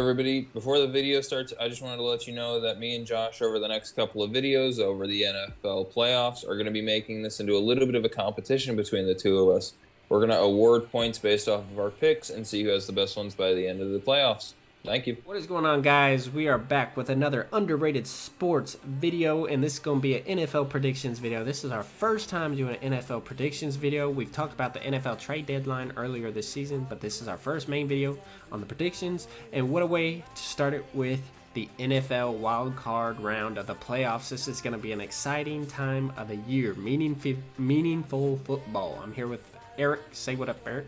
everybody. Before the video starts, I just wanted to let you know that me and Josh, over the next couple of videos over the NFL playoffs, are going to be making this into a little bit of a competition between the two of us. We're going to award points based off of our picks and see who has the best ones by the end of the playoffs. Thank you. What is going on, guys? We are back with another underrated sports video, and this is going to be an NFL predictions video. This is our first time doing an NFL predictions video. We've talked about the NFL trade deadline earlier this season, but this is our first main video on the predictions. And what a way to start it with the NFL wildcard round of the playoffs. This is going to be an exciting time of the year, meaningful football. I'm here with Eric. Say what up, Eric.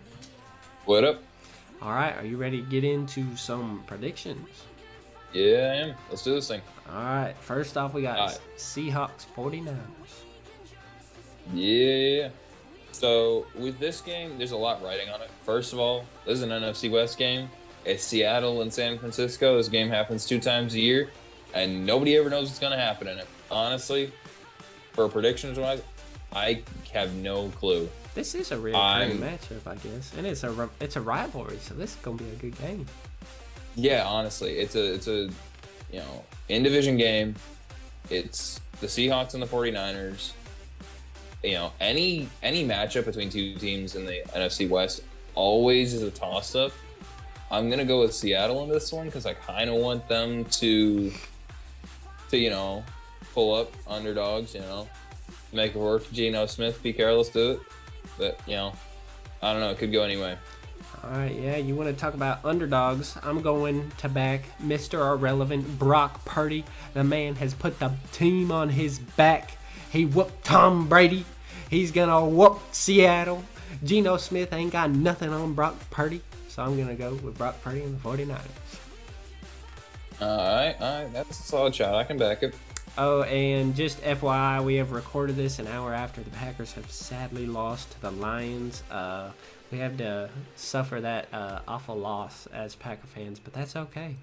What up? All right, are you ready to get into some predictions? Yeah, I am. Let's do this thing. All right, first off, we got All right. Seahawks 49ers. Yeah. So with this game, there's a lot riding on it. First of all, this is an NFC West game. It's Seattle and San Francisco. This game happens 2 times a year, and nobody ever knows what's going to happen in it. Honestly, for predictions-wise, I have no clue. This is a recurring matchup, I guess, and it's a rivalry, so this is gonna be a good game. Yeah, honestly, it's a in division game. It's the Seahawks and the 49ers. Any matchup between two teams in the NFC West always is a toss up. I'm gonna go with Seattle in this one because I kind of want them to pull up underdogs. Make it work. Geno Smith, be careless, do it. But, I don't know. It could go anyway. All right, yeah, you want to talk about underdogs. I'm going to back Mr. Irrelevant, Brock Purdy. The man has put the team on his back. He whooped Tom Brady. He's going to whoop Seattle. Geno Smith ain't got nothing on Brock Purdy. So I'm going to go with Brock Purdy and the 49ers. All right. That's a solid shot. I can back it. Oh, and just FYI, we have recorded this an hour after the Packers have sadly lost to the Lions. We have to suffer that awful loss as Packer fans, but that's okay.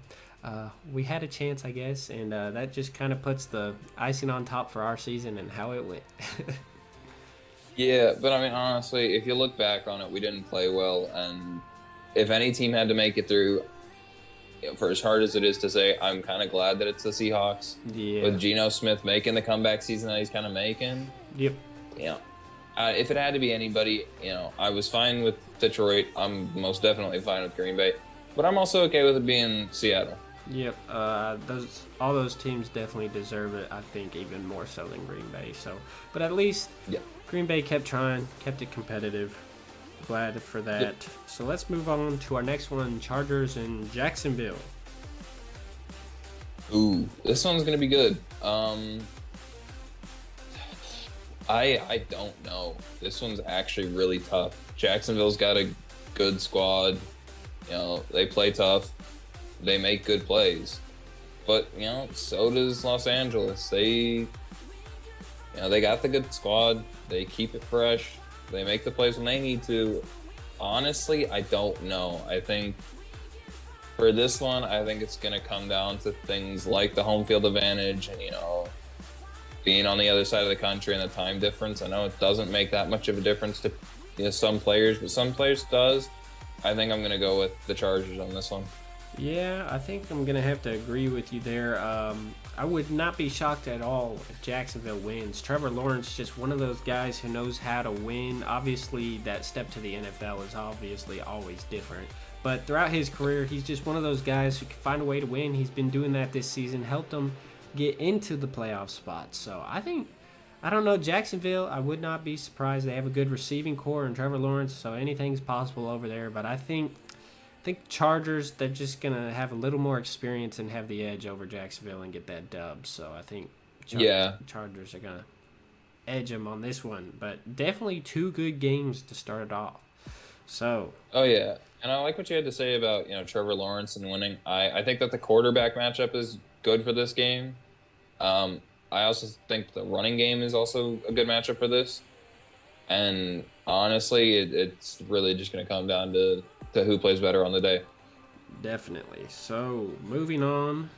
We had a chance, I guess, and that just kind of puts the icing on top for our season and how it went. Yeah, but I mean, honestly, if you look back on it, we didn't play well, and if any team had to make it through, for as hard as it is to say, I'm kind of glad that it's the Seahawks. Yeah. With Geno Smith making the comeback season that he's kind of making. Yep. If it had to be anybody, I was fine with Detroit. I'm most definitely fine with Green Bay. But I'm also okay with it being Seattle. Yep. All those teams definitely deserve it, I think, even more so than Green Bay. But at least Green Bay kept trying, kept it competitive. Glad for that. Yep. So let's move on to our next one, Chargers in Jacksonville. Ooh, this one's going to be good. I don't know. This one's actually really tough. Jacksonville's got a good squad. They play tough. They make good plays. But, so does Los Angeles. They got the good squad. They keep it fresh. They make the plays when they need to. Honestly, I don't know. I think for this one, I think it's going to come down to things like the home field advantage and, being on the other side of the country and the time difference. I know it doesn't make that much of a difference to some players, but some players does. I think I'm going to go with the Chargers on this one. Yeah, I think I'm going to have to agree with you there. I would not be shocked at all if Jacksonville wins. Trevor Lawrence is just one of those guys who knows how to win. Obviously, that step to the NFL is obviously always different. But throughout his career, he's just one of those guys who can find a way to win. He's been doing that this season, helped him get into the playoff spots. So I don't know, Jacksonville, I would not be surprised. They have a good receiving core and Trevor Lawrence, so anything's possible over there. But I think Chargers, they're just going to have a little more experience and have the edge over Jacksonville and get that dub. So I think Chargers are going to edge them on this one. But definitely 2 good games to start it off. So. Oh, yeah. And I like what you had to say about, Trevor Lawrence and winning. I think that the quarterback matchup is good for this game. I also think the running game is also a good matchup for this. And honestly, it's really just going to come down to who plays better on the day. Definitely. So, moving on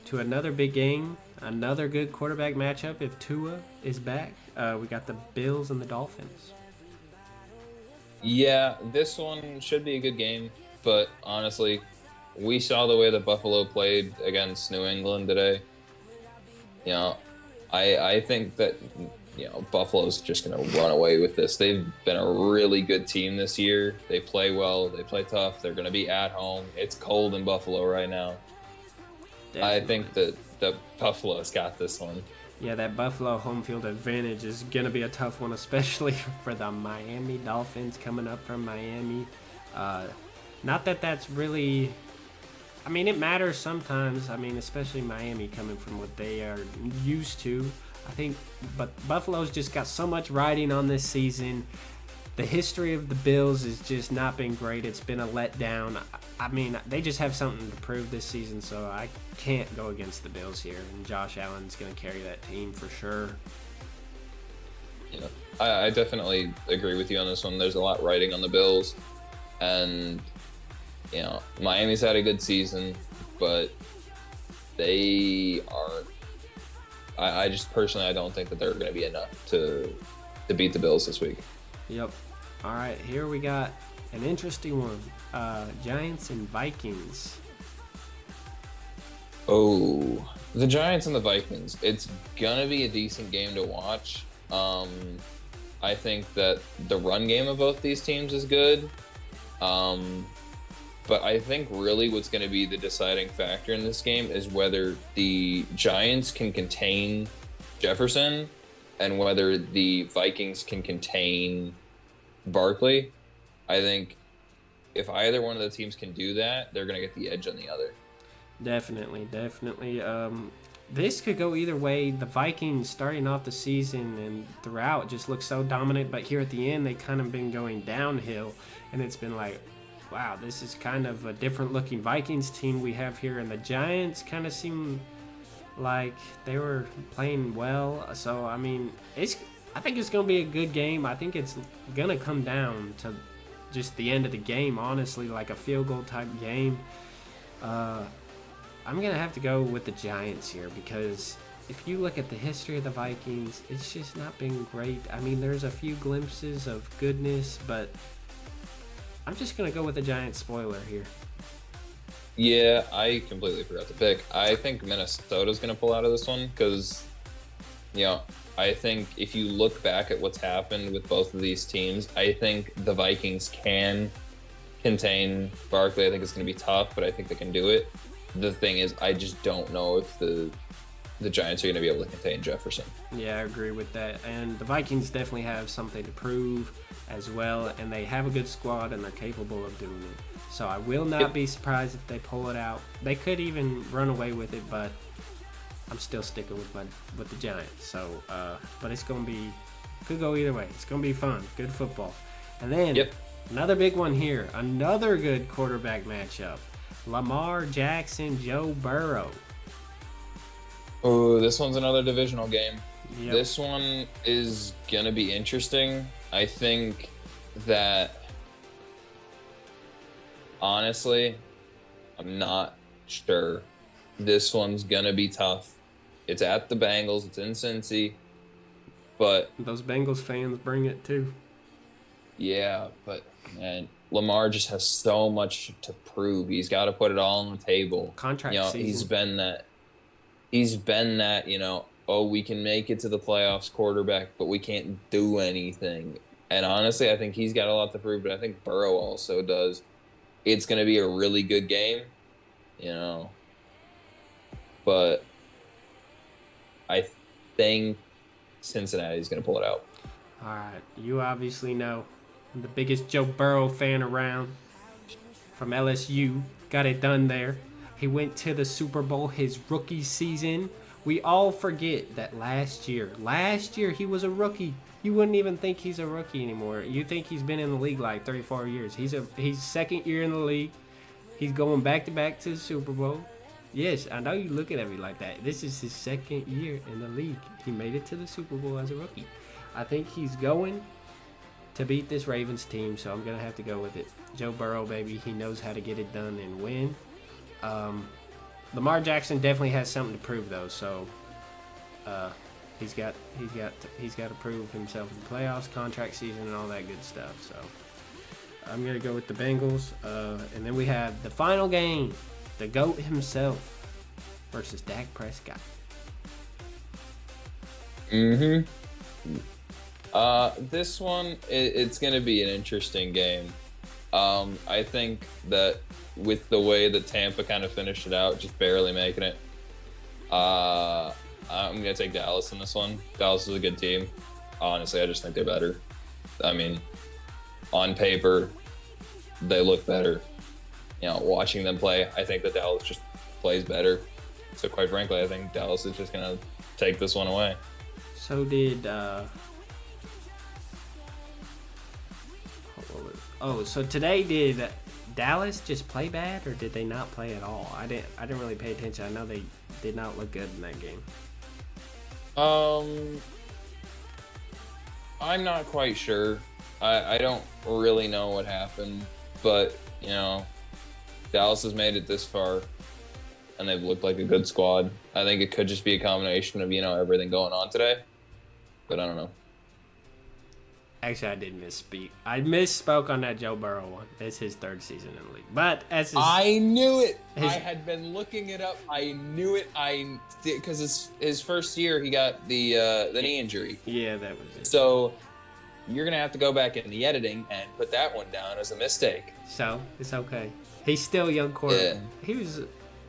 to another big game, another good quarterback matchup if Tua is back. We got the Bills and the Dolphins. Yeah, this one should be a good game, but honestly, we saw the way that Buffalo played against New England today. You know, I think that Buffalo's just gonna run away with this. They've been a really good team this year. They play well. They play tough. They're gonna be at home. It's cold in Buffalo right now. Definitely. I think that Buffalo's got this one. Yeah, that Buffalo home field advantage is going to be a tough one, especially for the Miami Dolphins coming up from Miami. Not that that's really... I mean, it matters sometimes. I mean, especially Miami coming from what they are used to. I think, but Buffalo's just got so much riding on this season. The history of the Bills has just not been great. It's been a letdown. I mean, they just have something to prove this season, so I can't go against the Bills here. And Josh Allen's going to carry that team for sure. You know, I definitely agree with you on this one. There's a lot riding on the Bills, and Miami's had a good season, but they aren't. I just personally, I don't think that they're going to be enough to beat the Bills this week. Yep. All right, here we got an interesting one. Giants and Vikings. Oh, the Giants and the Vikings. It's gonna be a decent game to watch. I think that the run game of both these teams is good. But I think really what's going to be the deciding factor in this game is whether the Giants can contain Jefferson and whether the Vikings can contain Barkley. I think if either one of the teams can do that, they're going to get the edge on the other. Definitely. This could go either way. The Vikings starting off the season and throughout just look so dominant, but here at the end they kind of been going downhill, and it's been like, wow, this is kind of a different looking Vikings team we have here, and the Giants kind of seem like they were playing well. So I mean, I think it's going to be a good game. I think it's going to come down to just the end of the game, honestly, like a field goal type game. I'm going to have to go with the Giants here because if you look at the history of the Vikings, it's just not been great. I mean, there's a few glimpses of goodness, but I'm just going to go with the Giants spoiler here. Yeah, I completely forgot to pick. I think Minnesota's going to pull out of this one because, I think if you look back at what's happened with both of these teams, I think the Vikings can contain Barkley. I think it's going to be tough, but I think they can do it. The thing is, I just don't know if the Giants are going to be able to contain Jefferson. Yeah, I agree with that. And the Vikings definitely have something to prove as well, and they have a good squad, and they're capable of doing it. So I will not be surprised if they pull it out. They could even run away with it, but I'm still sticking with the Giants. So, but it's going to be, could go either way. It's going to be fun, good football. And then another big one here, another good quarterback matchup. Lamar Jackson, Joe Burrow. Oh, this one's another divisional game. Yep. This one is going to be interesting. I think that, honestly, I'm not sure. This one's going to be tough. It's at the Bengals. It's in Cincy. But those Bengals fans bring it too. Yeah, but, man, Lamar just has so much to prove. He's got to put it all on the table. Contract season. He's been that, we can make it to the playoffs quarterback, but we can't do anything. And honestly, I think he's got a lot to prove, but I think Burrow also does. It's going to be a really good game, but I think Cincinnati's going to pull it out. All right, you obviously know I'm the biggest Joe Burrow fan around from LSU. Got it done there. He went to the Super Bowl his rookie season. We all forget that last year he was a rookie. You wouldn't even think he's a rookie anymore. You think he's been in the league like 34 years. He's second year in the league. He's going back-to-back to the Super Bowl. Yes, I know you looking at me like that. This is his second year in the league. He made it to the Super Bowl as a rookie. I think he's going to beat this Ravens team, so I'm going to have to go with it. Joe Burrow, baby, he knows how to get it done and win. Lamar Jackson definitely has something to prove though, so he's got to prove himself in the playoffs, contract season, and all that good stuff. So I'm gonna go with the Bengals. And then we have the final game, the GOAT himself versus Dak Prescott. This one, it's going to be an interesting game. I think that with the way that Tampa kind of finished it out, just barely making it, I'm going to take Dallas in this one. Dallas is a good team. Honestly, I just think they're better. I mean, on paper, they look better. You know, watching them play, I think that Dallas just plays better. So quite frankly, I think Dallas is just going to take this one away. So did so today did Dallas just play bad, or did they not play at all? I didn't really pay attention. I know they did not look good in that game. I'm not quite sure. I don't really know what happened, but you know, Dallas has made it this far, and they've looked like a good squad. I think it could just be a combination of, you know, everything going on today, but I don't know. Actually, I did misspeak. I misspoke on that Joe Burrow one. It's his third season in the league. But as I knew it. I had been looking it up. I knew it. Because his first year he got the knee injury. Yeah, that was it. So you're gonna have to go back in the editing and put that one down as a mistake. So it's okay. He's still a young quarterback. Yeah. He was.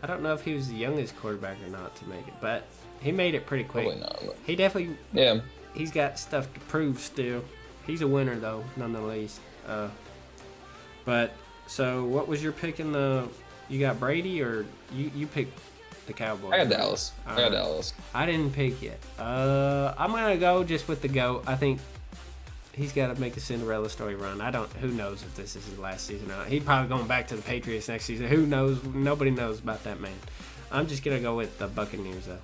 I don't know if he was the youngest quarterback or not to make it, but he made it pretty quick. Probably not. He definitely. Yeah. He's got stuff to prove still. He's a winner though, nonetheless. But so, what was your pick in the? You got Brady, or you picked the Cowboys? I got Dallas. All I got right. Dallas. I didn't pick yet. I'm gonna go just with the GOAT. I think he's got to make a Cinderella story run. Who knows if this is his last season or not? He's probably going back to the Patriots next season. Who knows? Nobody knows about that man. I'm just gonna go with the Buccaneers though.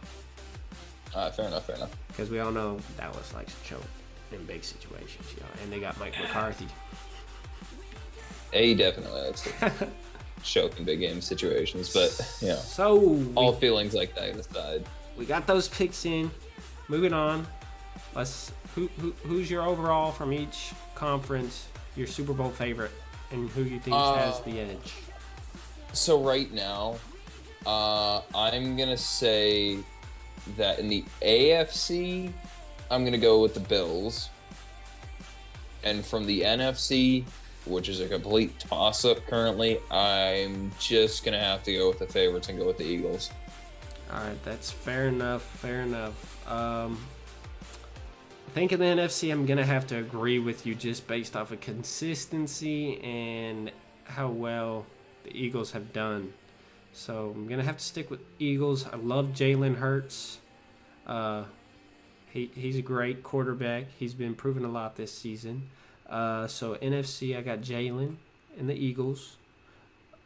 Fair enough. Fair enough. Because we all know Dallas likes to choke in big situations, you know, and they got Mike McCarthy. He definitely likes to choke in big game situations, but you know, So all feelings like that aside. we got those picks in. Moving on. Who's your overall from each conference? Your Super Bowl favorite, and who you think has the edge? So right now, I'm gonna say that in the AFC, I'm gonna go with the Bills, and from the NFC, which is a complete toss-up currently, I'm just gonna have to go with the favorites and go with the Eagles. All right, that's fair enough. Fair enough. I think in the NFC, I'm gonna have to agree with you just based off of consistency and how well the Eagles have done. So I'm gonna have to stick with Eagles. I love Jalen Hurts. He's a great quarterback. He's been proven a lot this season. So NFC, I got Jalen and the Eagles.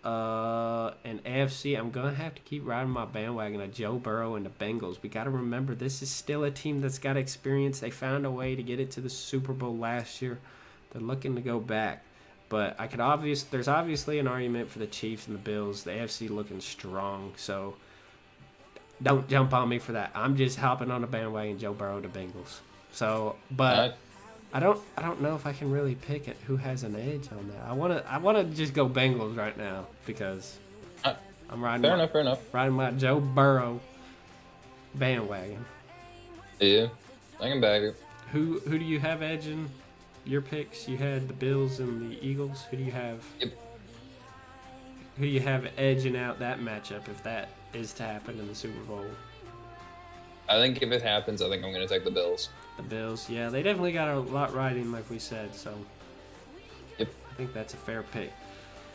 And AFC, I'm going to have to keep riding my bandwagon of Joe Burrow and the Bengals. We got to remember, this is still a team that's got experience. They found a way to get it to the Super Bowl last year. They're looking to go back. But there's obviously an argument for the Chiefs and the Bills. The AFC looking strong, so don't jump on me for that. I'm just hopping on the bandwagon, Joe Burrow, the Bengals. So, but I don't know if I can really pick it. Who has an edge on that? I wanna just go Bengals right now because I'm riding. Fair enough. Riding my Joe Burrow bandwagon. Yeah, I can back it. Who do you have edging your picks? You had the Bills and the Eagles. Who do you have? Yep. Who do you have edging out that matchup if that is to happen in the Super Bowl? I think if it happens, I think I'm going to take the Bills. The Bills, yeah, they definitely got a lot riding, like we said. So, yep, I think that's a fair pick.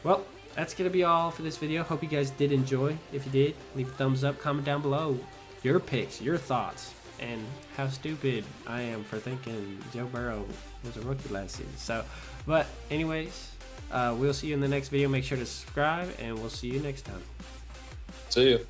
Well, that's gonna be all for this video. Hope you guys did enjoy. If you did, leave a thumbs up. Comment down below your picks, your thoughts, and how stupid I am for thinking Joe Burrow was a rookie last season. So, but anyways, we'll see you in the next video. Make sure to subscribe, and we'll see you next time. See you.